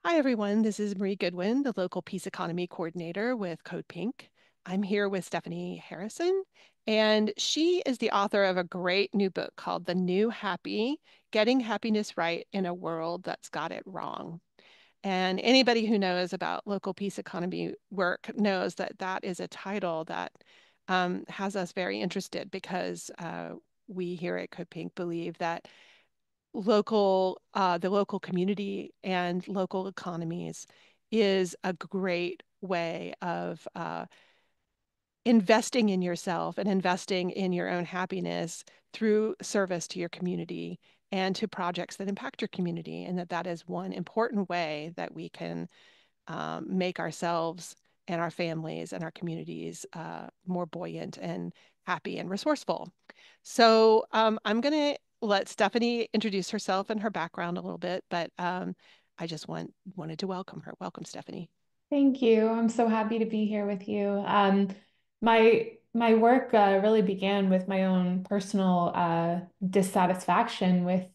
Hi, everyone. This is Marie Goodwin, the local peace economy coordinator with CODEPINK. I'm here with Stephanie Harrison, and she is the author of a great new book called The New Happy: Getting Happiness Right in a World That's Got It Wrong. And anybody who knows about local peace economy work knows that that is a title that has us very interested because we here at CODEPINK believe that the local community and local economies is a great way of investing in yourself and investing in your own happiness through service to your community and to projects that impact your community, and that that is one important way that we can make ourselves and our families and our communities more buoyant and happy and resourceful. So I'm going to let Stephanie introduce herself and her background a little bit, but I just wanted to welcome her. Welcome, Stephanie. Thank you. I'm so happy to be here with you. My work really began with my own personal dissatisfaction with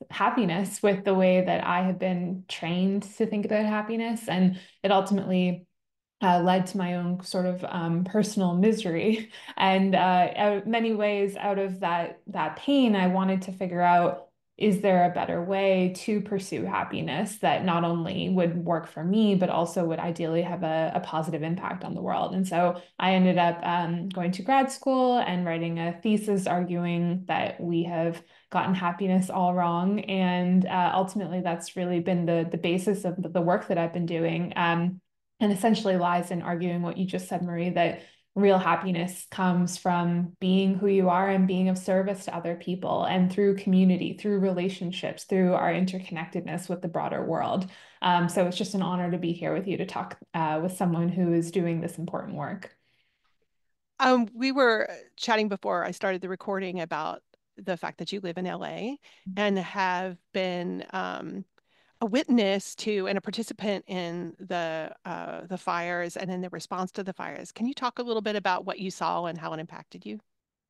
happiness, with the way that I have been trained to think about happiness, and it ultimately led to my own sort of personal misery. And many ways, out of that pain, I wanted to figure out, is there a better way to pursue happiness that not only would work for me, but also would ideally have a positive impact on the world? And so I ended up going to grad school and writing a thesis arguing that we have gotten happiness all wrong. And ultimately, that's really been the basis of the work that I've been doing. And essentially lies in arguing what you just said, Marie, that real happiness comes from being who you are and being of service to other people, and through community, through relationships, through our interconnectedness with the broader world. So it's just an honor to be here with you to talk with someone who is doing this important work. We were chatting before I started the recording about the fact that you live in LA and have been a witness to and a participant in the fires and in the response to the fires. Can you talk a little bit about what you saw and how it impacted you?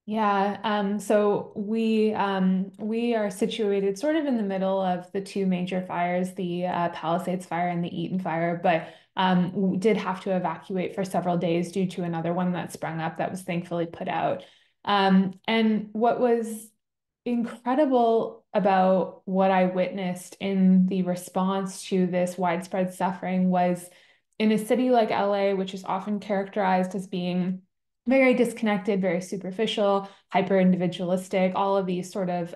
Yeah, so we are situated sort of in the middle of the two major fires, the Palisades fire and the Eaton fire, but we did have to evacuate for several days due to another one that sprung up that was thankfully put out. And what was incredible about what I witnessed in the response to this widespread suffering was, in a city like LA, which is often characterized as being very disconnected, very superficial, hyper individualistic, all of these sort of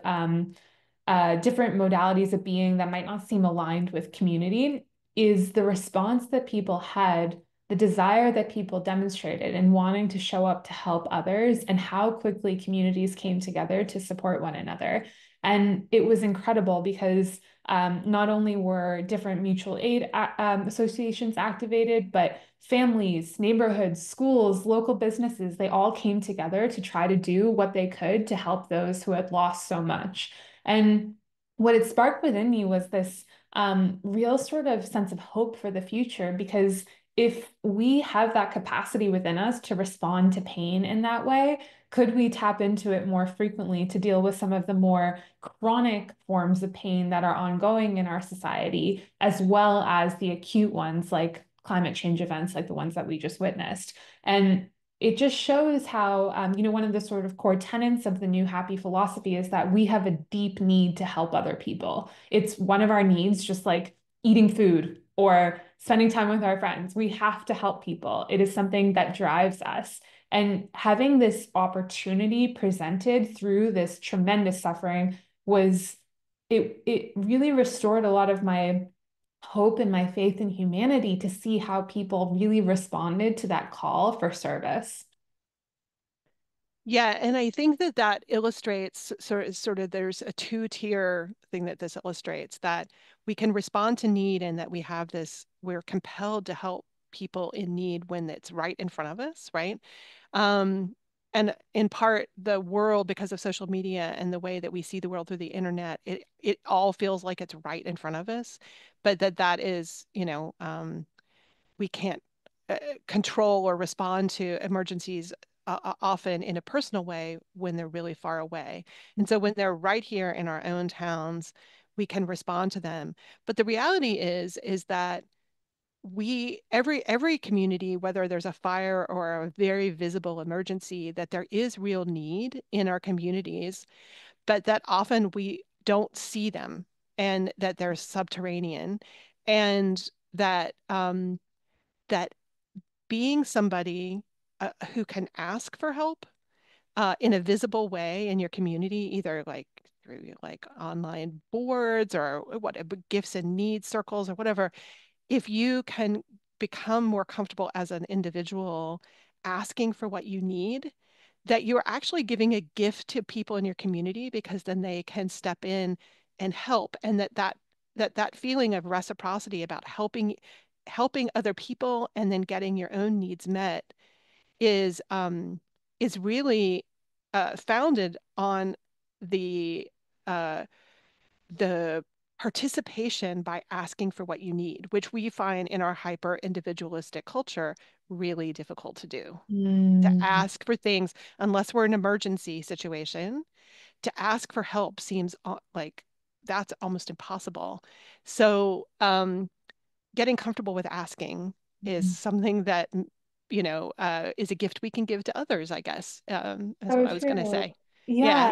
different modalities of being that might not seem aligned with community, is the response that people had, the desire that people demonstrated in wanting to show up to help others, and how quickly communities came together to support one another. And it was incredible because not only were different mutual aid associations activated, but families, neighborhoods, schools, local businesses, they all came together to try to do what they could to help those who had lost so much. And what it sparked within me was this real sort of sense of hope for the future, because if we have that capacity within us to respond to pain in that way, could we tap into it more frequently to deal with some of the more chronic forms of pain that are ongoing in our society, as well as the acute ones like climate change events like the ones that we just witnessed? And it just shows how, one of the sort of core tenets of the New Happy philosophy is that we have a deep need to help other people. It's one of our needs, just like eating food or spending time with our friends. We have to help people. It is something that drives us. And having this opportunity presented through this tremendous suffering was, it really restored a lot of my hope and my faith in humanity to see how people really responded to that call for service. Yeah, and I think that that illustrates sort of there's a two-tier thing that this illustrates, that we can respond to need and that we're compelled to help people in need when it's right in front of us, right? Um, and in part, the world, because of social media and the way that we see the world through the internet, it all feels like it's right in front of us, but that is, we can't control or respond to emergencies often in a personal way when they're really far away. And so when they're right here in our own towns, we can respond to them. But the reality is that every community, whether there's a fire or a very visible emergency, that there is real need in our communities, but that often we don't see them, and that they're subterranean, and that being somebody who can ask for help in a visible way in your community, either like through like online boards or what gifts and needs circles or whatever, if you can become more comfortable as an individual asking for what you need, that you're actually giving a gift to people in your community, because then they can step in and help, and that feeling of reciprocity about helping other people and then getting your own needs met is is really founded on the uh, the participation by asking for what you need, which we find in our hyper individualistic culture really difficult to do. To Mm. ask for things, unless we're in an emergency situation, to ask for help seems like that's almost impossible. So, getting comfortable with asking is something that, is a gift we can give to others, I guess, is So what I was going to true. say. Yeah. Yeah.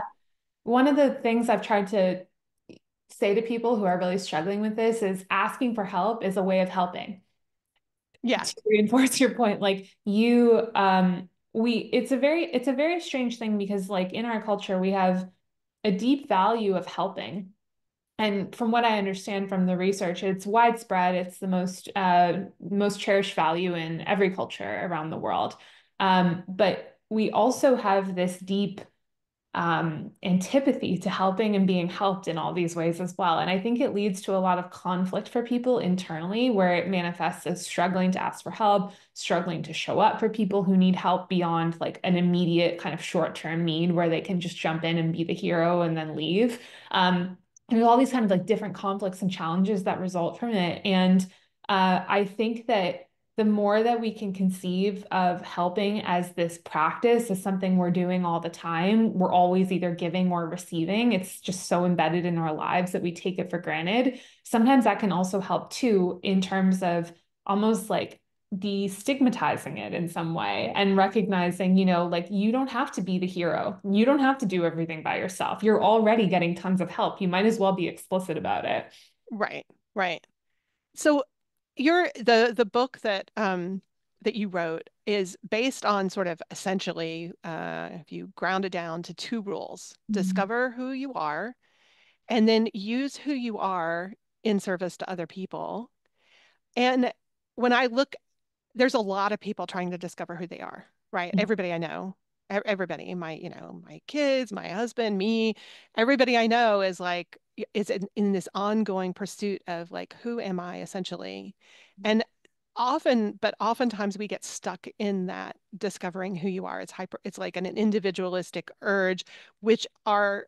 One of the things I've tried to say to people who are really struggling with this is asking for help is a way of helping. Yeah. To reinforce your point, like you, it's a very strange thing because like in our culture, we have a deep value of helping. And from what I understand from the research, it's widespread. It's the most cherished value in every culture around the world. But we also have this deep antipathy to helping and being helped in all these ways as well. And I think it leads to a lot of conflict for people internally, where it manifests as struggling to ask for help, struggling to show up for people who need help beyond like an immediate kind of short-term need where they can just jump in and be the hero and then leave. There's all these kind of like different conflicts and challenges that result from it. And I think that the more that we can conceive of helping as this practice, as something we're doing all the time, we're always either giving or receiving. It's just so embedded in our lives that we take it for granted. Sometimes that can also help too, in terms of almost like destigmatizing it in some way and recognizing, like you don't have to be the hero. You don't have to do everything by yourself. You're already getting tons of help. You might as well be explicit about it. Right. Right. So the book that you wrote is based on sort of essentially, if you ground it down to two rules: Mhm. discover who you are, and then use who you are in service to other people. And when I look, there's a lot of people trying to discover who they are, right? Everybody I know, everybody, my kids, my husband, me, everybody I know is like, is in this ongoing pursuit of like, who am I essentially? And oftentimes we get stuck in that discovering who you are. It's like an individualistic urge, which our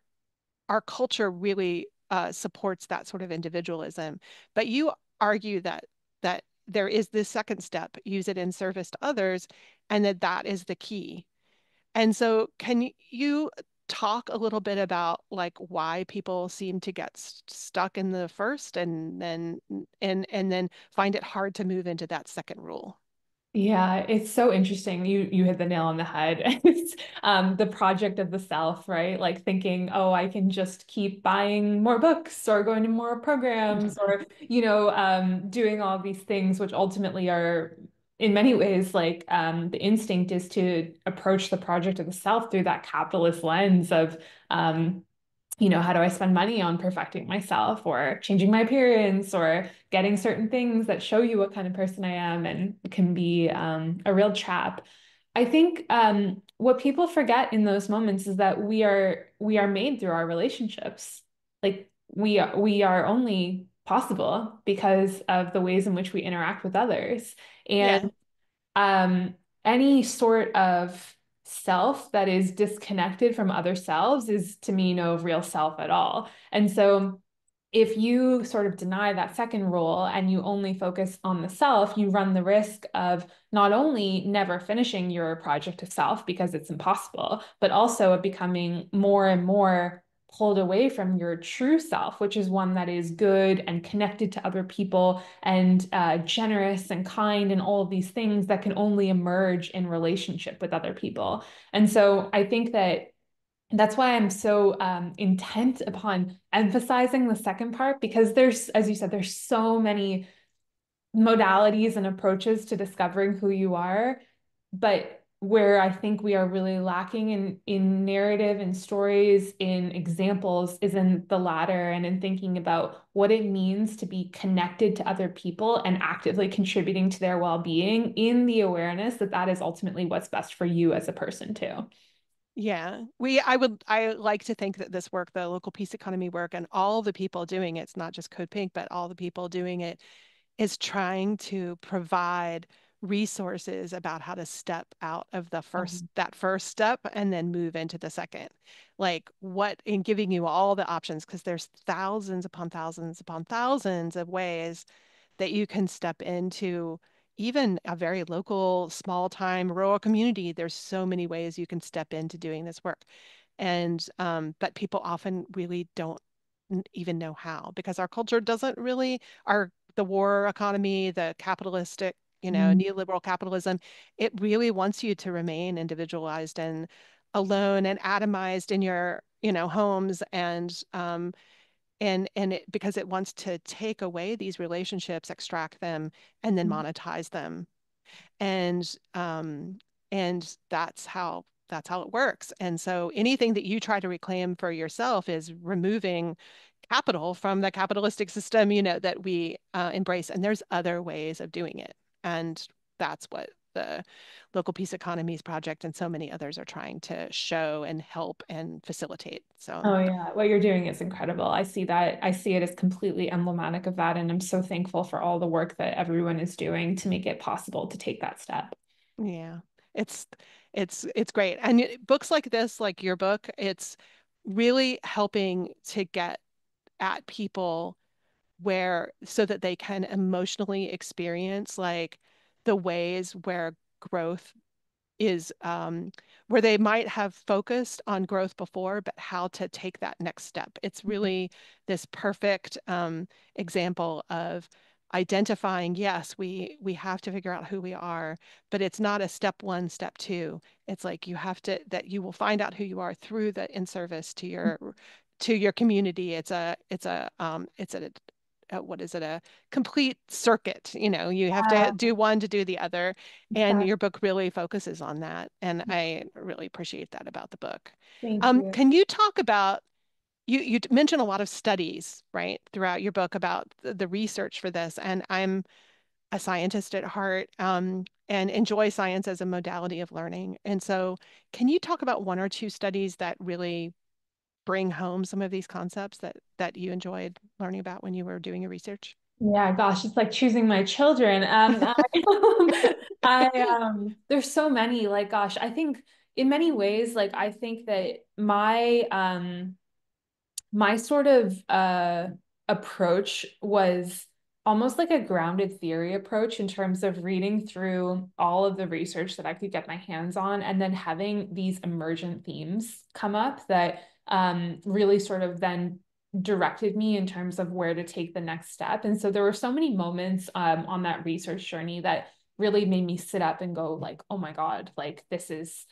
culture really supports that sort of individualism. But you argue that there is this second step: use it in service to others, and that is the key. And so, can you talk a little bit about like why people seem to get stuck in the first, and then find it hard to move into that second rule? Yeah, it's so interesting. You hit the nail on the head. It's the project of the self, right? Like thinking, oh, I can just keep buying more books or going to more programs or, doing all these things, which ultimately are in many ways like the instinct is to approach the project of the self through that capitalist lens of how do I spend money on perfecting myself or changing my appearance or getting certain things that show you what kind of person I am and can be a real trap. I think what people forget in those moments is that we are made through our relationships. Like we are only possible because of the ways in which we interact with others. Yeah. And um, any sort of self that is disconnected from other selves is to me no real self at all. And so if you sort of deny that second rule and you only focus on the self, you run the risk of not only never finishing your project of self because it's impossible, but also of becoming more and more pulled away from your true self, which is one that is good and connected to other people and generous and kind and all of these things that can only emerge in relationship with other people. And so I think that that's why I'm so intent upon emphasizing the second part, because there's, as you said, there's so many modalities and approaches to discovering who you are. But where I think we are really lacking in narrative and stories, in examples, is in the latter and in thinking about what it means to be connected to other people and actively contributing to their well-being in the awareness that that is ultimately what's best for you as a person too. Yeah, I like to think that this work, the local peace economy work, and all the people doing it's not just Code Pink, but all the people doing it is trying to provide resources about how to step out of that first step and then move into the second. Like what in giving you all the options, because there's thousands upon thousands upon thousands of ways that you can step into even a very local, small time rural community. There's so many ways you can step into doing this work. And but people often really don't even know how because our culture doesn't really our the war economy, the capitalistic, Mhm. neoliberal capitalism, it really wants you to remain individualized and alone and atomized in your, homes and it because it wants to take away these relationships, extract them, and then monetize them. And and that's how it works. And so anything that you try to reclaim for yourself is removing capital from the capitalistic system, that we embrace. And there's other ways of doing it. And that's what the Local Peace Economies Project and so many others are trying to show and help and facilitate. So Oh yeah, what you're doing is incredible. I see that. I see it as completely emblematic of that, and I'm so thankful for all the work that everyone is doing to make it possible to take that step. yeah, it's it's great. And books like this, like your book, it's really helping to get at people where so that they can emotionally experience like the ways where growth is where they might have focused on growth before, but how to take that next step. It's really this perfect example of identifying, yes, we have to figure out who we are, but it's not a step one, step two. It's like you have to that you will find out who you are through the in service to your community. It's a what is it, a complete circuit. You have to Yeah, do one to do the other, and that, your book really focuses on that. And I really appreciate that about the book. thank you. Can you talk about you mentioned a lot of studies, right, throughout your book about the research for this, and I'm a scientist at heart, and enjoy science as a modality of learning. And so, can you talk about one or two studies that really bring home some of these concepts that you enjoyed learning about when you were doing your research? Yeah, gosh, it's like choosing my children. There's so many, like, gosh, I think in many ways, like, I think that my sort of approach was almost like a grounded theory approach in terms of reading through all of the research that I could get my hands on and then having these emergent themes come up that really sort of then directed me in terms of where to take the next step. And so there were so many moments on that research journey that really made me sit up and go like, oh my God, like this is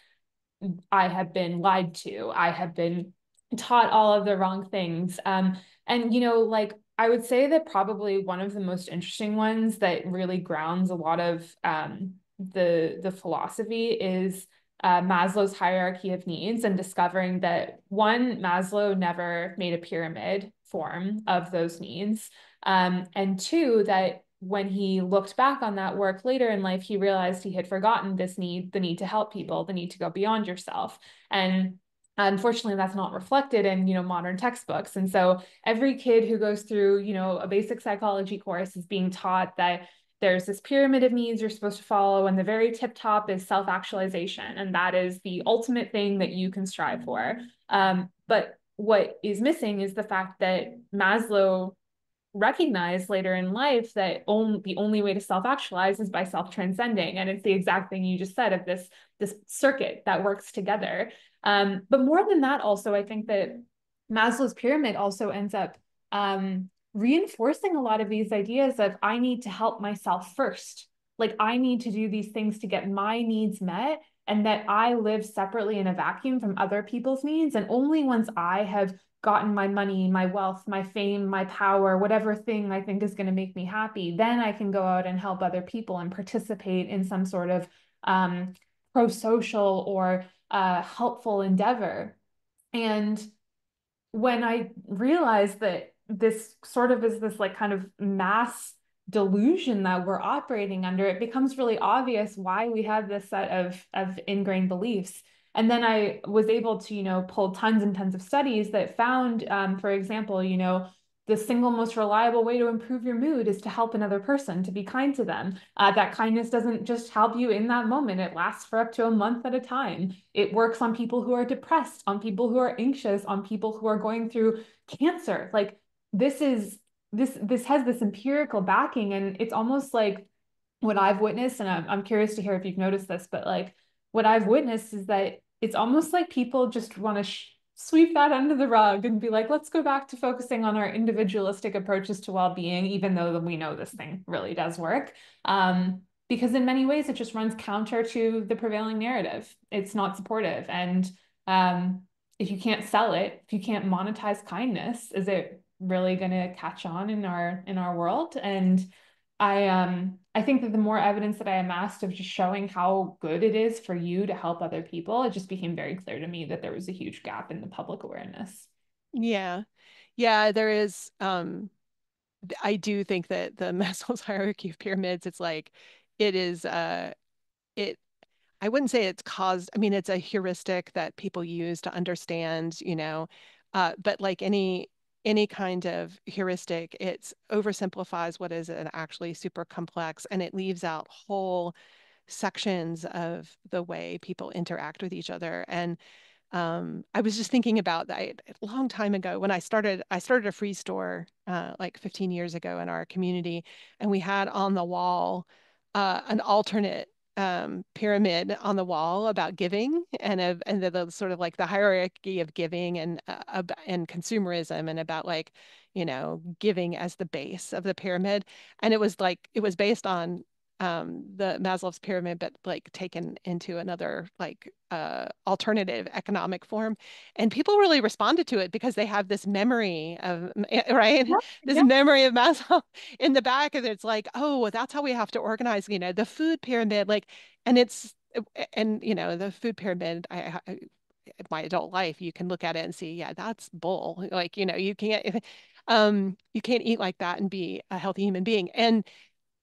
I have been lied to. I have been taught all of the wrong things. And like I would say that probably one of the most interesting ones that really grounds a lot of the philosophy is Maslow's hierarchy of needs and discovering that one, Maslow never made a pyramid form of those needs, and two, that when he looked back on that work later in life, he realized he had forgotten this need, the need to help people, the need to go beyond yourself. And unfortunately, that's not reflected in, modern textbooks. And so every kid who goes through, a basic psychology course is being taught that there's this pyramid of needs you're supposed to follow, and the very tip top is self-actualization. And that is the ultimate thing that you can strive for. But what is missing is the fact that Maslow recognize later in life that the only way to self-actualize is by self-transcending. And it's the exact thing you just said of this circuit that works together. But more than that, also, I think that Maslow's pyramid also ends up reinforcing a lot of these ideas of I need to help myself first. Like I need to do these things to get my needs met, and that I live separately in a vacuum from other people's needs. And only once I have gotten my money, my wealth, my fame, my power, whatever thing I think is going to make me happy, then I can go out and help other people and participate in some sort of pro-social or helpful endeavor. And when I realized that this sort of is this like kind of mass delusion that we're operating under, it becomes really obvious why we have this set of ingrained beliefs. And then I was able to, pull tons and tons of studies that found, for example, the single most reliable way to improve your mood is to help another person, to be kind to them. That kindness doesn't just help you in that moment, it lasts for up to a month at a time. It works on people who are depressed, on people who are anxious, on people who are going through cancer. Like this is this has this empirical backing, and it's almost like what I've witnessed, and I'm curious to hear if you've noticed this, but like what I've witnessed is that it's almost like people just want to sweep that under the rug and be like, let's go back to focusing on our individualistic approaches to well-being, even though we know this thing really does work. Because in many ways, it just runs counter to the prevailing narrative. It's not supportive. And if you can't sell it, if you can't monetize kindness, is it really going to catch on in our world? And I think that the more evidence that I amassed of just showing how good it is for you to help other people, it just became very clear to me that there was a huge gap in the public awareness. Yeah. Yeah, there is I do think that the Maslow's hierarchy of pyramids, it's like it is it I wouldn't say it's caused, I mean, it's a heuristic that people use to understand, but like any kind of heuristic, it's oversimplifies what is an actually super complex, and it leaves out whole sections of the way people interact with each other. And I was just thinking about that a long time ago when I started a free store like 15 years ago in our community, and we had on the wall an alternate pyramid on the wall about giving and the sort of like the hierarchy of giving and consumerism and about like giving as the base of the pyramid. And it was based on the Maslow's pyramid, but like taken into another like alternative economic form. And people really responded to it because they have this memory of, right? Yeah, This yeah, memory of Maslow in the back. And it's like, oh, that's how we have to organize, the food pyramid. Like, and the food pyramid, my adult life, you can look at it and see, yeah, that's bull. Like, you can't eat like that and be a healthy human being. And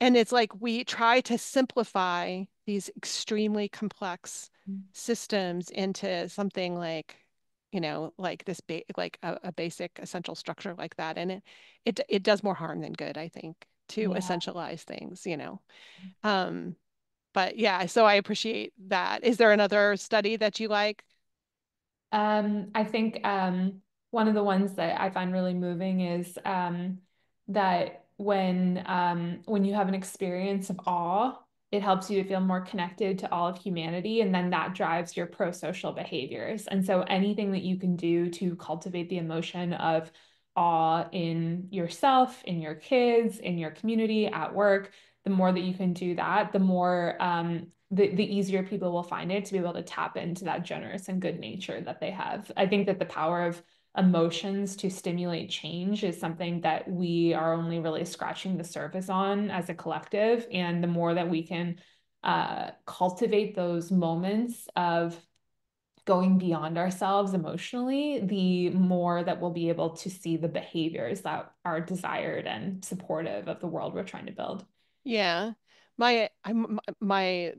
it's like we try to simplify these extremely complex systems into something like, like this ba like a basic essential structure like that. And it does more harm than good, I think, to yeah. essentialize things. Um, but yeah, so I appreciate that. Is there another study that you like? I think one of the ones that I find really moving is that when you have an experience of awe, it helps you to feel more connected to all of humanity, and then that drives your pro-social behaviors. And so anything that you can do to cultivate the emotion of awe in yourself, in your kids, in your community, at work, the more that you can do that, the more the easier people will find it to be able to tap into that generous and good nature that they have. I think that the power of emotions to stimulate change is something that we are only really scratching the surface on as a collective. And the more that we can cultivate those moments of going beyond ourselves emotionally, the more that we'll be able to see the behaviors that are desired and supportive of the world we're trying to build. Yeah. My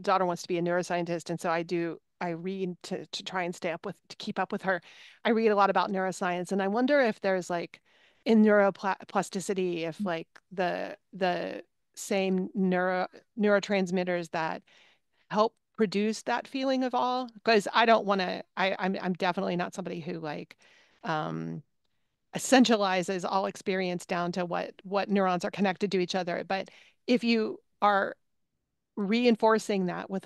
daughter wants to be a neuroscientist, and so I read to try and to keep up with her. I read a lot about neuroscience, and I wonder if there's like in neuroplasticity, if like the same neurotransmitters that help produce that feeling of awe. Because I don't want to, I'm definitely not somebody who like um essentializes all experience down to what neurons are connected to each other. But if you are reinforcing that with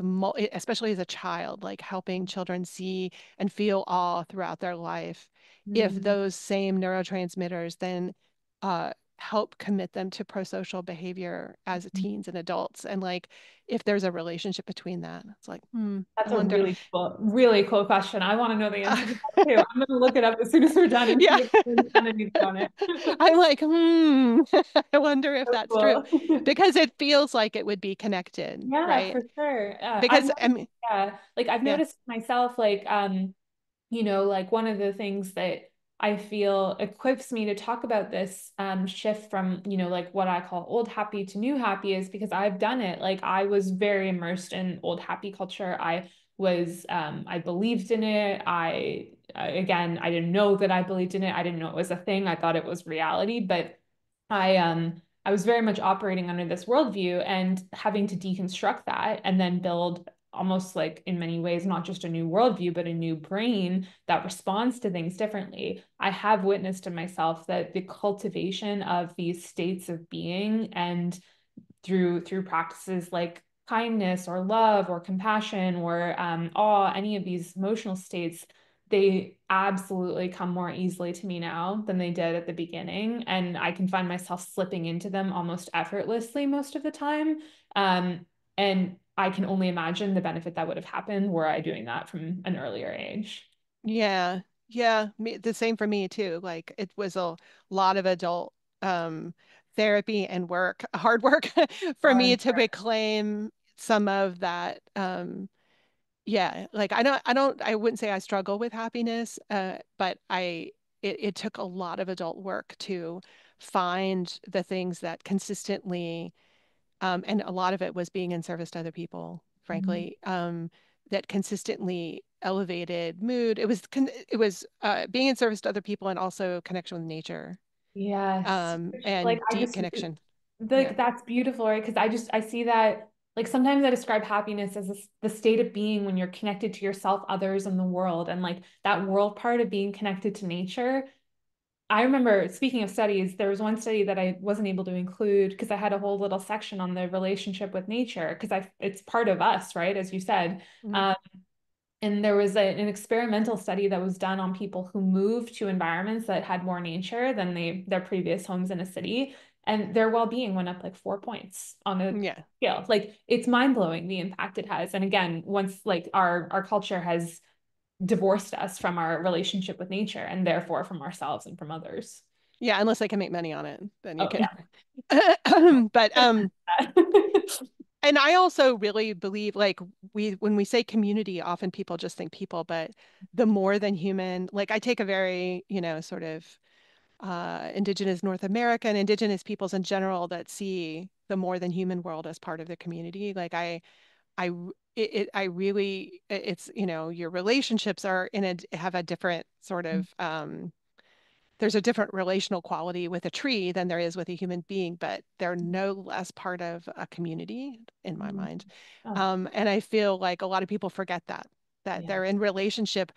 especially as a child, like helping children see and feel awe throughout their life, if Mm. those same neurotransmitters then help commit them to prosocial behavior as teens and adults, and like if there's a relationship between that, it's like, I That's a wonder. really cool question. I want to know the answer to that too. I'm going to look it up as soon as we're done and Yeah. see if there's anything on it. I'm like, I wonder if So that's true, cool. because it feels like it would be connected, Yeah, right? for sure. Because I mean, Yeah, like I've yeah. noticed myself, like, like one of the things that I feel equips me to talk about this shift from, like what I call old happy to new happy is because I've done it. Like I was very immersed in old happy culture. I believed in it. Again, I didn't know that I believed in it. I didn't know it was a thing. I thought it was reality, but I was very much operating under this worldview and having to deconstruct that and then build almost like in many ways, not just a new worldview, but a new brain that responds to things differently. I have witnessed in myself that the cultivation of these states of being and through practices like kindness or love or compassion or awe, any of these emotional states, they absolutely come more easily to me now than they did at the beginning. And I can find myself slipping into them almost effortlessly most of the time. And I can only imagine the benefit that would have happened were I doing that from an earlier age. Yeah. Yeah. The same for me too. Like it was a lot of adult um therapy and work, hard work for me Hard to work. reclaim some of that. Yeah, like I wouldn't say I struggle with happiness, but it took a lot of adult work to find the things that consistently, and a lot of it was being in service to other people, Mhm. frankly, that consistently elevated mood. It was being in service to other people and also connection with nature, Yes. Like and I deep just connection. Yeah. like that's beautiful, right? Because I see that like sometimes I describe happiness as the state of being when you're connected to yourself, others, and the world. And like that world part of being connected to nature. I remember speaking of studies, there was one study that I wasn't able to include because I had a whole little section on the relationship with nature because I it's part of us, right? As you said. Mhm. Um, and there was an experimental study that was done on people who moved to environments that had more nature than their previous homes in a city, and their well-being went up like 4 points on a Yeah. scale. Like it's mind-blowing the impact it has. And again, once like our culture has divorced us from our relationship with nature and therefore from ourselves and from others. Yeah, unless I can make money on it, then you Oh can. yeah. But and I also really believe, like, when we say community, often people just think people, but the more than human, like I take a very, sort of indigenous North American, indigenous peoples in general that see the more than human world as part of the community. Like I, I really, it's, your relationships are have a different sort of, there's a different relational quality with a tree than there is with a human being, but they're no less part of a community in my mind. Oh, And I feel like a lot of people forget that yeah. they're in relationship.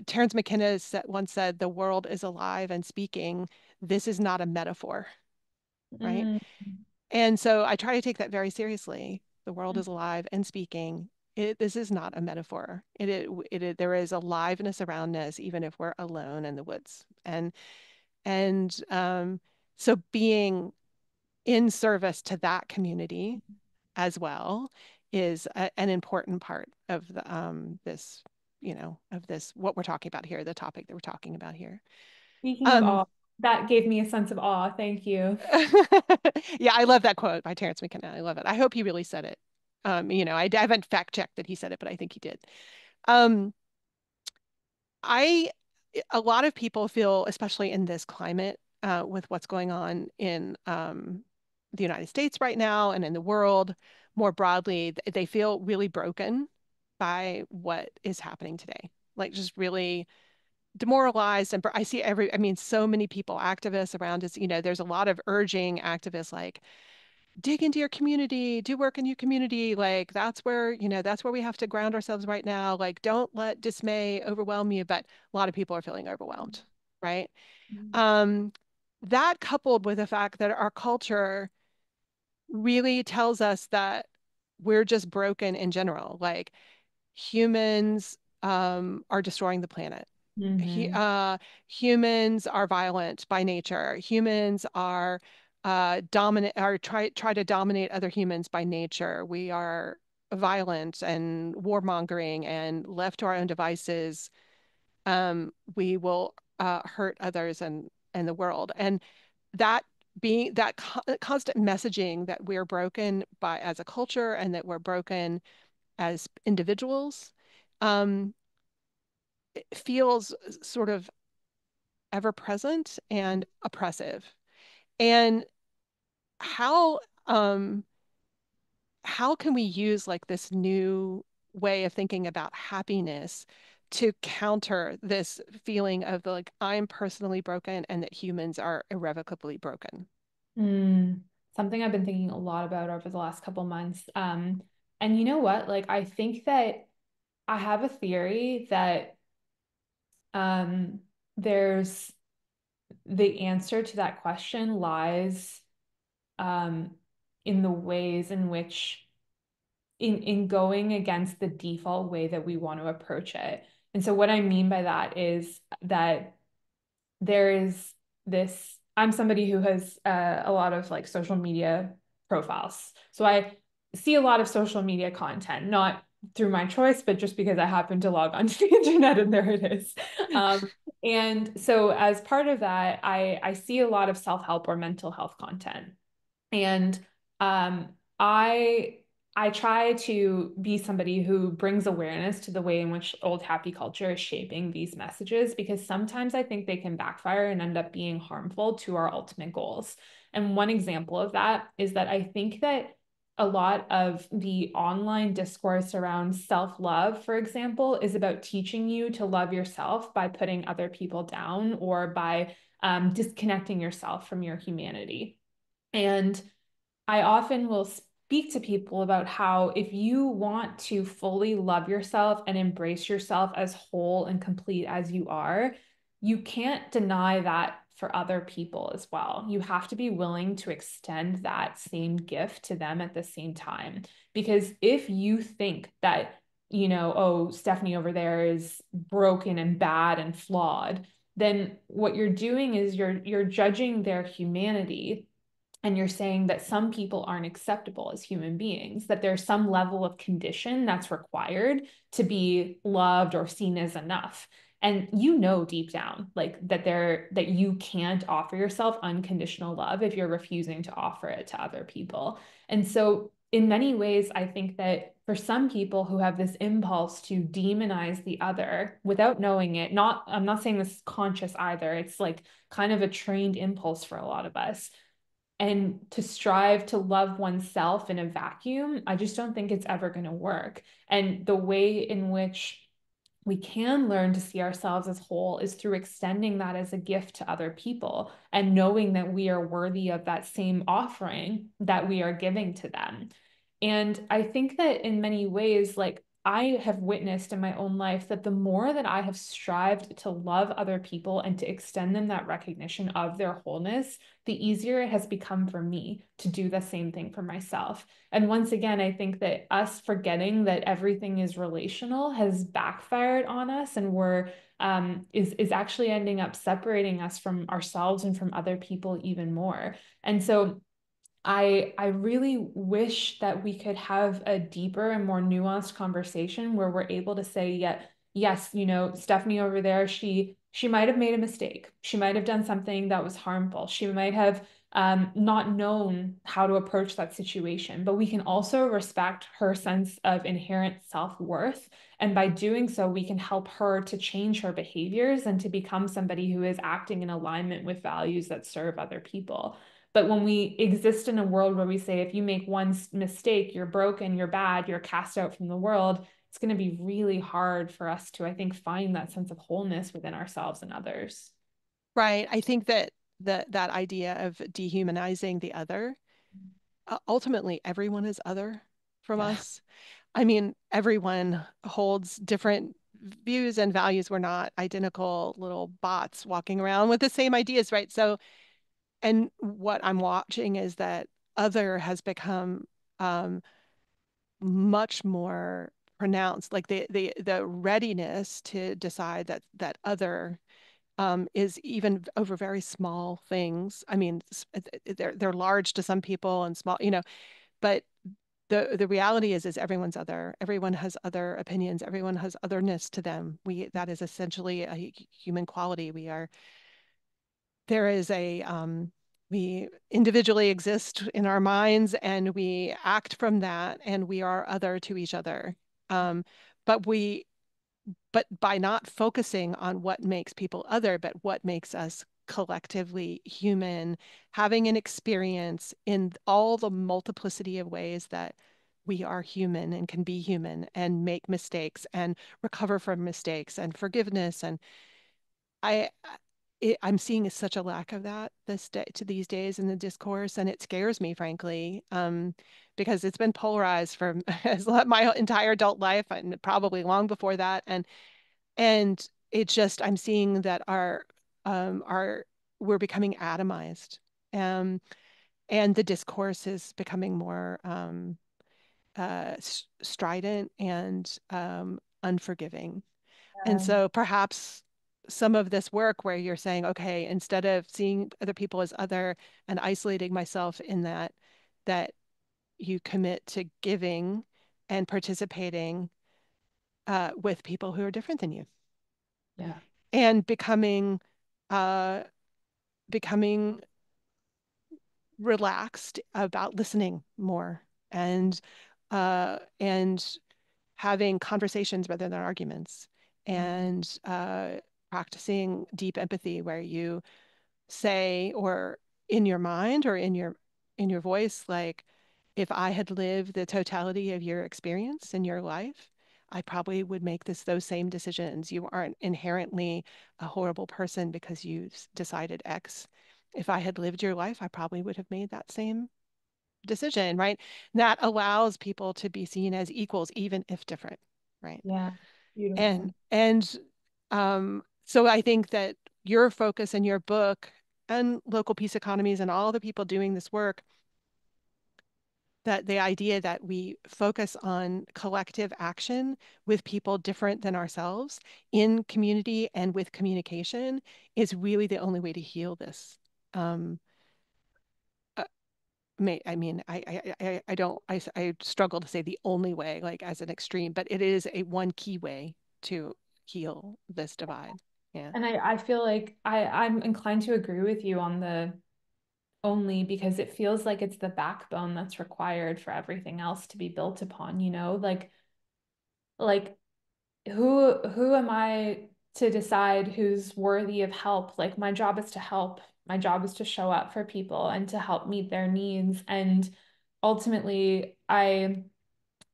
Terence McKenna once said, "The world is alive and speaking. This is not a metaphor," right? Mm. And so I try to take that very seriously. The world is alive and speaking. This is not a metaphor. There is aliveness around us, even if we're alone in the woods. And so being in service to that community as well is an important part of this, of this, what we're talking about here, the topic that we're talking about here. Speaking of Um, awe, that gave me a sense of awe. Thank you. yeah, I love that quote by Terence McKenna. I love it. I hope he really said it. I haven't fact checked that he said it, but I think he did. Um, I A lot of people feel, especially in this climate, with what's going on in the United States right now and in the world more broadly, they feel really broken by what is happening today. Like just really demoralized. And I mean, so many people, activists around us, there's a lot of urging activists like, dig into your community, do work in your community. Like that's where we have to ground ourselves right now. Like, don't let dismay overwhelm you. But a lot of people are feeling overwhelmed, right? Um, that coupled with the fact that our culture really tells us that we're just broken in general. Like humans are destroying the planet. He, Hmm. humans are violent by nature. Humans are dominant or try to dominate other humans by nature. We are violent and warmongering and left to our own devices. We will hurt others and the world. And that being that constant messaging that we're broken by as a culture and that we're broken as individuals um, it feels sort of ever present and oppressive. And how um, how can we use like this new way of thinking about happiness to counter this feeling of the like I'm personally broken and that humans are irrevocably broken? Mm. Something I've been thinking a lot about over the last couple months. And you know what? Like, I think that I have a theory that um, there's the answer to that question lies um, in the ways in which in going against the default way that we want to approach it. And so what I mean by that is that there is this, I'm somebody who has a lot of like social media profiles. So I see a lot of social media content, not through my choice, but just because I happen to log onto the internet and there it is. Um, and so as part of that, I see a lot of self-help or mental health content. And um, I I try to be somebody who brings awareness to the way in which old happy culture is shaping these messages, because sometimes I think they can backfire and end up being harmful to our ultimate goals. And one example of that is that I think that a lot of the online discourse around self-love, for example, is about teaching you to love yourself by putting other people down or by disconnecting yourself from your humanity. And I often will speak to people about how if you want to fully love yourself and embrace yourself as whole and complete as you are, you can't deny that for other people as well. You have to be willing to extend that same gift to them at the same time. Because if you think that, oh, Stephanie over there is broken and bad and flawed, then what you're doing is you're judging their humanity, and you're saying that some people aren't acceptable as human beings, that there's some level of condition that's required to be loved or seen as enough. And deep down, like that you can't offer yourself unconditional love if you're refusing to offer it to other people. And so in many ways, I think that for some people who have this impulse to demonize the other without knowing it, I'm not saying this is conscious either. It's like kind of a trained impulse for a lot of us, and to strive to love oneself in a vacuum, I just don't think it's ever going to work. And the way in which we can learn to see ourselves as whole is through extending that as a gift to other people and knowing that we are worthy of that same offering that we are giving to them. And I think that in many ways, like I have witnessed in my own life, that the more that I have strived to love other people and to extend them that recognition of their wholeness, the easier it has become for me to do the same thing for myself. And once again, I think that us forgetting that everything is relational has backfired on us, and we're is actually ending up separating us from ourselves and from other people even more. And so I really wish that we could have a deeper and more nuanced conversation where we're able to say, yeah, yes, Stephanie over there, she might have made a mistake. She might have done something that was harmful. She might have not known how to approach that situation. But we can also respect her sense of inherent self-worth. And by doing so, we can help her to change her behaviors and to become somebody who is acting in alignment with values that serve other people. But when we exist in a world where we say, if you make one mistake, you're broken, you're bad, you're cast out from the world, it's going to be really hard for us to, I think, find that sense of wholeness within ourselves and others. Right. I think that that idea of dehumanizing the other, ultimately everyone is other from Yeah. us. I mean, everyone holds different views and values. We're not identical little bots walking around with the same ideas, right? So, and what I'm watching is that other has become um, much more pronounced, like the readiness to decide that that other is even over very small things. I mean, they're large to some people and small, but the reality is everyone's other. Everyone has other opinions. Everyone has otherness to them. We That is essentially a human quality. There is a we individually exist in our minds and we act from that and we are other to each other. Um, but we but by not focusing on what makes people other, but what makes us collectively human, having an experience in all the multiplicity of ways that we are human and can be human and make mistakes and recover from mistakes and forgiveness. And I, I'm seeing such a lack of that this day to these days in the discourse, and it scares me, frankly, because it's been polarized for my entire adult life and probably long before that. And it just, I'm seeing that our we're becoming atomized, um, and the discourse is becoming more strident and unforgiving. And Um, so perhaps some of this work where you're saying, okay, instead of seeing other people as other and isolating myself in that, that you commit to giving and participating with people who are different than you yeah. and uh, becoming relaxed about listening more and having conversations rather than arguments and practicing deep empathy where you say or in your mind or in your voice like if I had lived the totality of your experience in your life, I probably would make those same decisions. You aren't inherently a horrible person because you decided X. If I had lived your life, I probably would have made that same decision, right? That allows people to be seen as equals, even if different, right? Yeah. And Beautiful. so I think that your focus in your book and local peace economies and all the people doing this work, that the idea that we focus on collective action with people different than ourselves in community and with communication is really the only way to heal this. Um, uh, I mean, I don't, I struggle to say the only way, like as an extreme, but it is a one key way to heal this divide. Yeah. And I feel like I'm inclined to agree with you on the only because it feels like it's the backbone that's required for everything else to be built upon, you know? Like who am I to decide who's worthy of help? Like my job is to help. My job is to show up for people and to help meet their needs. And ultimately, I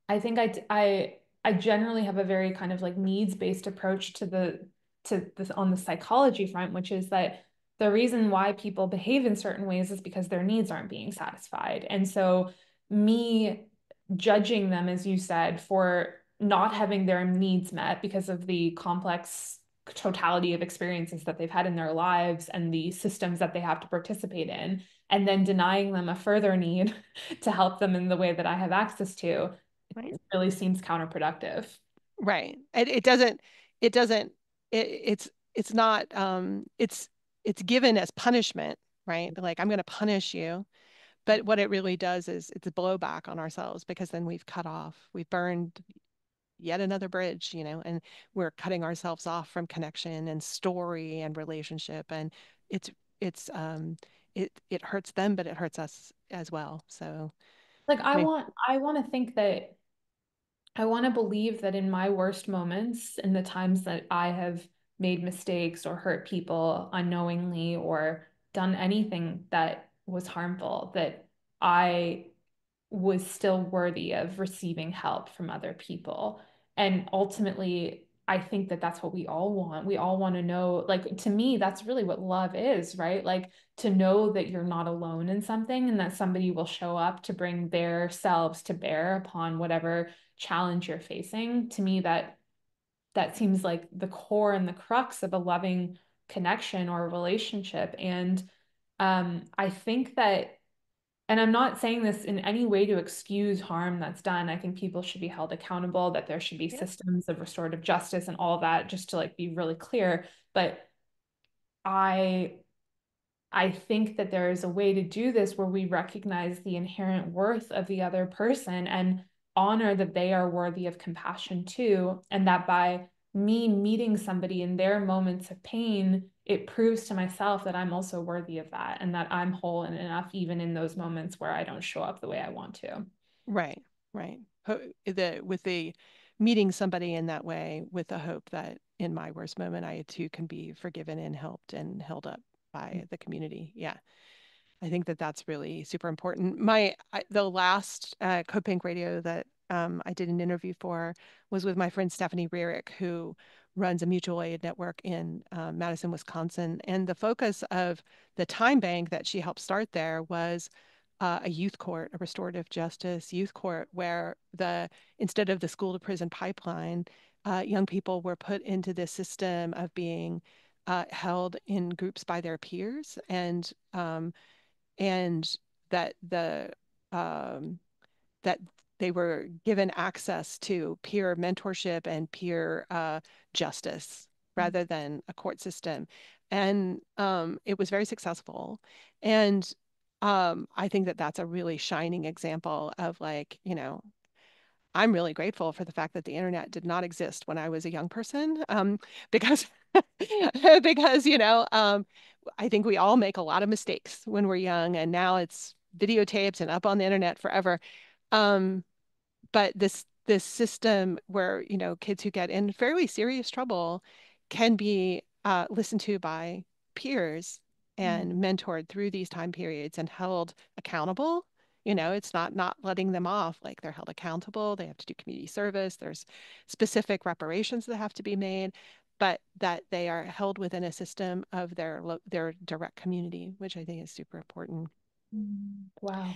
think I generally have a very kind of like needs-based approach to this on the psychology front, which is that the reason why people behave in certain ways is because their needs aren't being satisfied. And so me judging them, as you said, for not having their needs met because of the complex totality of experiences that they've had in their lives and the systems that they have to participate in, and then denying them a further need to help them in the way that I have access to Right. really seems counterproductive. Right. It doesn't, it's not, it's given as punishment, right? Like, I'm going to punish you. But what it really does is it's a blowback on ourselves because then we've burned yet another bridge, and we're cutting ourselves off from connection and story and relationship. And it's, it's, it hurts them, but it hurts us as well. So, Like I mean, I want to think that I want to believe that in my worst moments, in the times that I have made mistakes or hurt people unknowingly or done anything that was harmful, that I was still worthy of receiving help from other people. And ultimately, I think that that's what we all want. We all want to know, like, to me, that's really what love is, right? Like, to know that you're not alone in something and that somebody will show up to bring their selves to bear upon whatever challenge you're facing. To me, that seems like the core and the crux of a loving connection or a relationship. And I think that and I'm not saying this in any way to excuse harm that's done. I think people should be held accountable, that there should be Yeah. systems of restorative justice and all of that, just to like be really clear. But I I think that there is a way to do this where we recognize the inherent worth of the other person and honor that they are worthy of compassion too. And that by me meeting somebody in their moments of pain, it proves to myself that I'm also worthy of that and that I'm whole and enough, even in those moments where I don't show up the way I want to. Right, right. With the meeting somebody in that way with the hope that in my worst moment, I too can be forgiven and helped and held up by the community. Yeah. I think that that's really super important. The last CodePink radio that I did an interview for was with my friend Stephanie Rearick, who runs a mutual aid network in Madison, Wisconsin. And the focus of the time bank that she helped start there was a youth court, a restorative justice youth court, where instead of the school to prison pipeline, young people were put into this system of being held in groups by their peers and that um, that they were given access to peer mentorship and peer justice rather than a court system. And it was very successful. And I think that that's a really shining example of like, I'm really grateful for the fact that the internet did not exist when I was a young person, because because I think we all make a lot of mistakes when we're young, and now it's videotaped and up on the internet forever. Um, but this system where kids who get in fairly serious trouble can be listened to by peers and mentored through these time periods and held accountable. It's not letting them off. Like, they're held accountable, they have to do community service, there's specific reparations that have to be made, but that they are held within a system of their direct community, which I think is super important. Wow.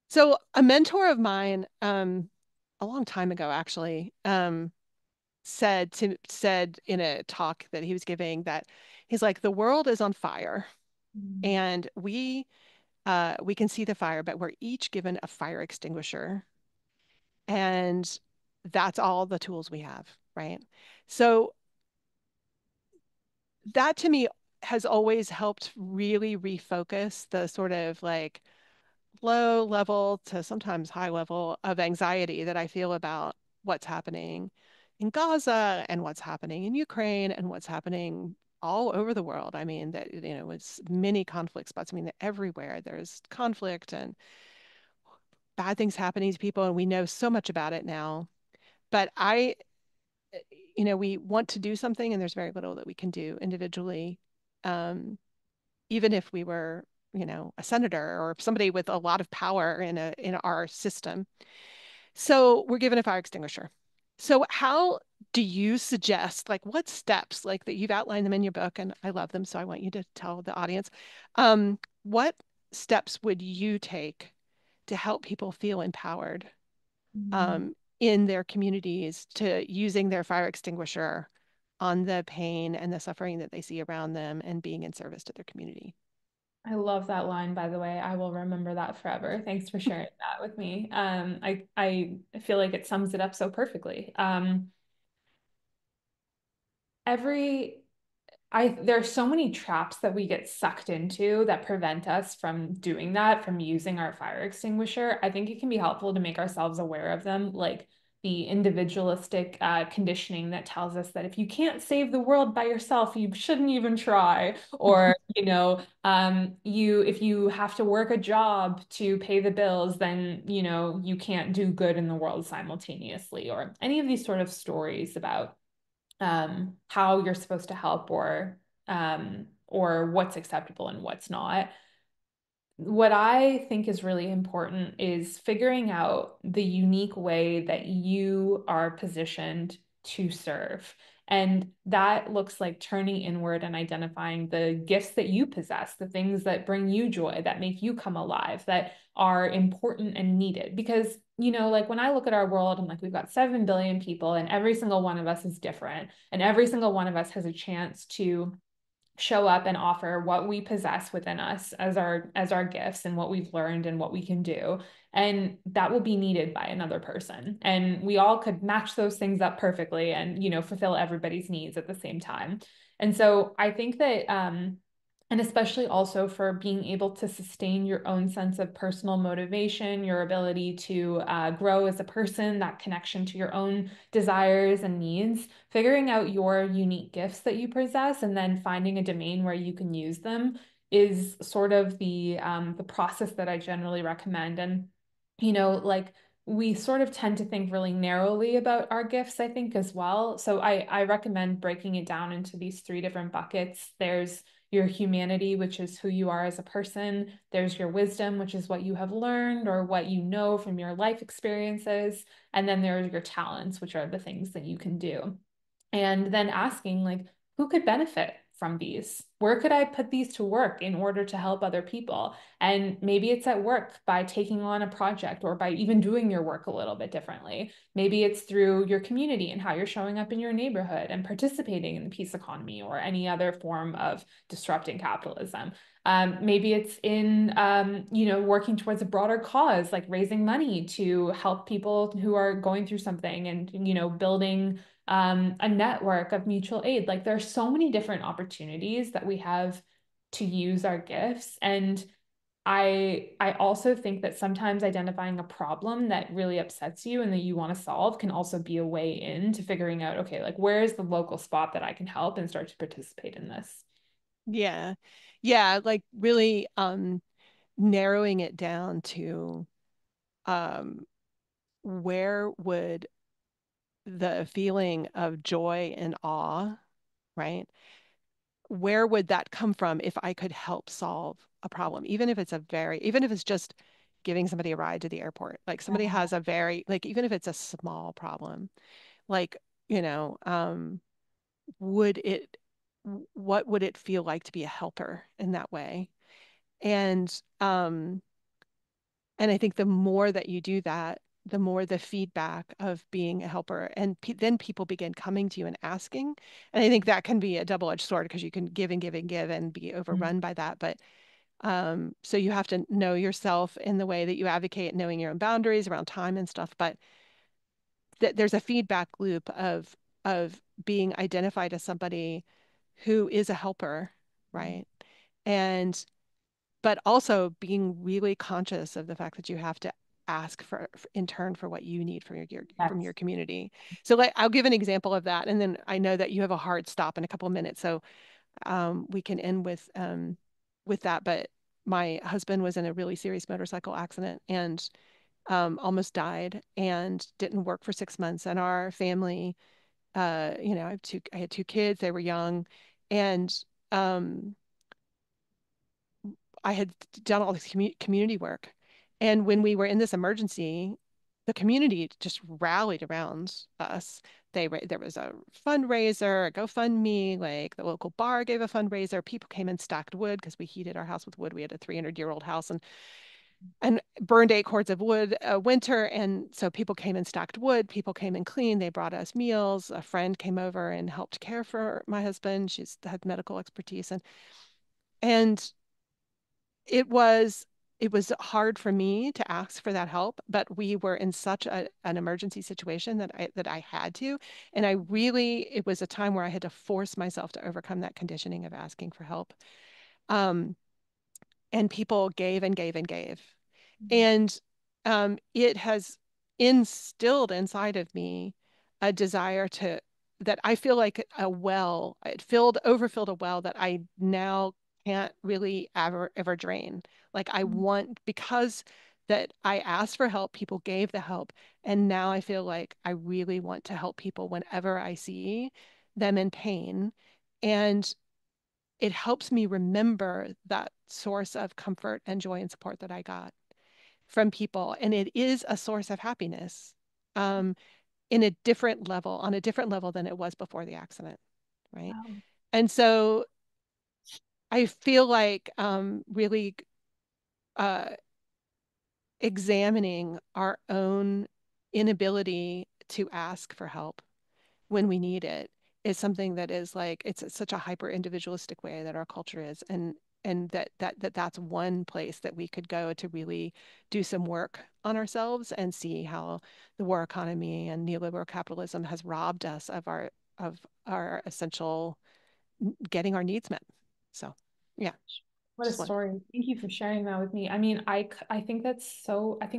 So a mentor of mine, a long time ago, actually, said in a talk that he was giving that he's like, the world is on fire, and we can see the fire, but we're each given a fire extinguisher, and that's all the tools we have, right? So that to me has always helped really refocus the sort of like low level to sometimes high level of anxiety that I feel about what's happening in Gaza and what's happening in Ukraine and what's happening all over the world. I mean, that, it's many conflict spots. I mean, that everywhere there's conflict and bad things happening to people, and we know so much about it now. But we want to do something, and there's very little that we can do individually. Um, Even if we were, a senator or somebody with a lot of power in our system. So we're given a fire extinguisher. So how do you suggest, like, what steps, like, that you've outlined them in your book, and I love them, so I want you to tell the audience, what steps would you take to help people feel empowered in their communities to using their fire extinguisher on the pain and the suffering that they see around them and being in service to their community? I love that line, by the way. I will remember that forever. Thanks for sharing that with me. I feel like it sums it up so perfectly. Every There are so many traps that we get sucked into that prevent us from doing that, from using our fire extinguisher. I think it can be helpful to make ourselves aware of them, like the individualistic conditioning that tells us that if you can't save the world by yourself, you shouldn't even try. Or, if you have to work a job to pay the bills, then, you can't do good in the world simultaneously, or any of these sort of stories about how you're supposed to help, or what's acceptable and what's not. What I think is really important is figuring out the unique way that you are positioned to serve. And that looks like turning inward and identifying the gifts that you possess, the things that bring you joy, that make you come alive, that are important and needed. Because, like when I look at our world, I'm like, we've got 7 billion people, and every single one of us is different. And every single one of us has a chance to show up and offer what we possess within us as our gifts and what we've learned and what we can do, and that will be needed by another person, and we all could match those things up perfectly and fulfill everybody's needs at the same time. And so I think that and especially also for being able to sustain your own sense of personal motivation, your ability to grow as a person, that connection to your own desires and needs, figuring out your unique gifts that you possess, and then finding a domain where you can use them is sort of the process that I generally recommend. And like we sort of tend to think really narrowly about our gifts, I think, as well. So I recommend breaking it down into these three different buckets. There's your humanity, which is who you are as a person. There's your wisdom, which is what you have learned or what you know from your life experiences. And then there's your talents, which are the things that you can do. And then asking, like, who could benefit from these? Where could I put these to work in order to help other people? And maybe it's at work by taking on a project or by even doing your work a little bit differently. Maybe it's through your community and how you're showing up in your neighborhood and participating in the peace economy or any other form of disrupting capitalism. Maybe it's in, working towards a broader cause, like raising money to help people who are going through something and, building a network of mutual aid. Like there are so many different opportunities that we have to use our gifts. And I also think that sometimes identifying a problem that really upsets you and that you want to solve can also be a way into figuring out, okay, like where is the local spot that I can help and start to participate in this. Yeah. Yeah, like really narrowing it down to um where would the feeling of joy and awe, right? Where would that come from if I could help solve a problem, even if it's just giving somebody a ride to the airport. Like somebody has a very, like, even if it's a small problem, like, you know, would it, what would it feel like to be a helper in that way? And, um, and I think the more that you do that, the more the feedback of being a helper, and then people begin coming to you and asking. And I think that can be a double-edged sword because you can give and give and give and be overrun by that. But so you have to know yourself in the way that you advocate, knowing your own boundaries around time and stuff. But there's a feedback loop of being identified as somebody who is a helper, right? And but also being really conscious of the fact that you have to ask for in turn for what you need from your Yes. community. So like I'll give an example of that, and then I know that you have a hard stop in a couple of minutes, so we can end with that. But my husband was in a really serious motorcycle accident and almost died and didn't work for 6 months. And our family, I had two kids, they were young, and um, I had done all this community work. And when we were in this emergency, the community just rallied around us. There was a fundraiser, a GoFundMe, like the local bar gave a fundraiser. People came and stacked wood because we heated our house with wood. We had a 300-year-old house and burned 8 cords of wood a winter. And so people came and stacked wood. People came and cleaned. They brought us meals. A friend came over and helped care for my husband. She's had medical expertise and it was hard for me to ask for that help, but we were in such an emergency situation that I had to. And it was a time where I had to force myself to overcome that conditioning of asking for help. Um, and people gave and gave and gave. And it has instilled inside of me a desire that I feel like overfilled a well that I now can't really ever drain. Like I want, because that I asked for help, people gave the help. And now I feel like I really want to help people whenever I see them in pain. And it helps me remember that source of comfort and joy and support that I got from people. And it is a source of happiness um, in a different level, on a different level than it was before the accident. Right. Wow. And so I feel like really uh, examining our own inability to ask for help when we need it is something that is like it's such a hyper individualistic way that our culture is, and that's one place that we could go to really do some work on ourselves and see how the war economy and neoliberal capitalism has robbed us of our essential getting our needs met. So yeah, What a just one. story. Thank you for sharing that with me. I mean, I think I think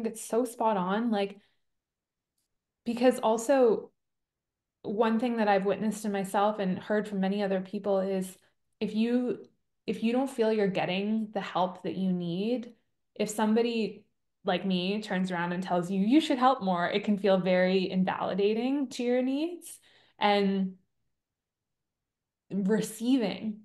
it's so spot on. Like, because also one thing that I've witnessed in myself and heard from many other people is if you if you don't feel you're getting the help that you need, if somebody like me turns around and tells you you should help more, it can feel very invalidating to your needs. And receiving,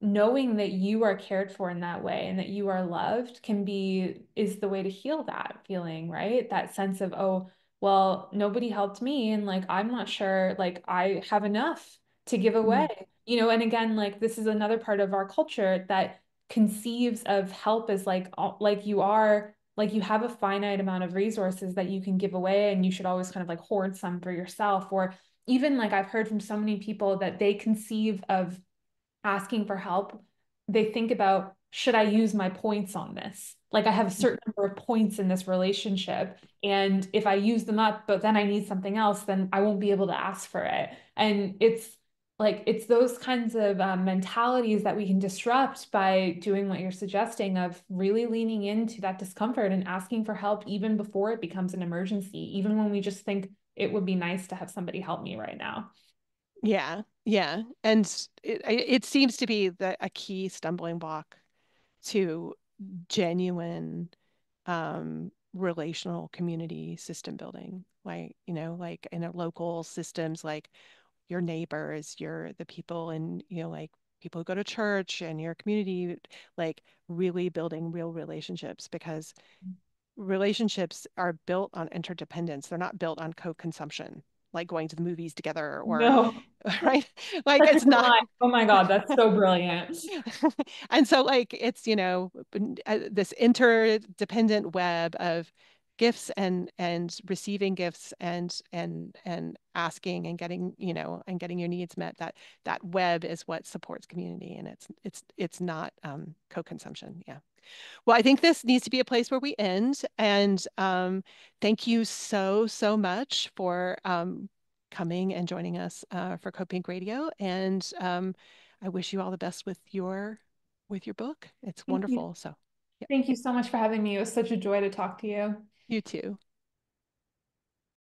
knowing that you are cared for in that way and that you are loved is the way to heal that feeling, right? That sense of, oh, well, nobody helped me. And like, I'm not sure, like, I have enough to give away, Mhm. and again, like, this is another part of our culture that conceives of help as like like you have a finite amount of resources that you can give away and you should always kind of like hoard some for yourself, or even like I've heard from so many people that they conceive of asking for help, they think about, should I use my points on this? Like I have a certain number of points in this relationship. And if I use them up, but then I need something else, then I won't be able to ask for it. And it's those kinds of mentalities that we can disrupt by doing what you're suggesting of really leaning into that discomfort and asking for help even before it becomes an emergency, even when we just think it would be nice to have somebody help me right now. Yeah, yeah, and it seems to be a key stumbling block to genuine relational community system building, like like in a local systems, like your neighbors, the people, and like people who go to church and your community, like really building real relationships, because relationships are built on interdependence. They're not built on co-consumption, like going to the movies together or No. right, like Such a it's good not. line. Oh my God, that's so brilliant. And so like it's this interdependent web of gifts and receiving gifts and asking and getting and getting your needs met, that web is what supports community, and it's not co-consumption. Yeah. Well, I think this needs to be a place where we end. And thank you so much for coming and joining us for CodePink Radio. And I wish you all the best with your book. It's Thank you. wonderful. So, yeah, Thank you so much for having me. It was such a joy to talk to you. you too.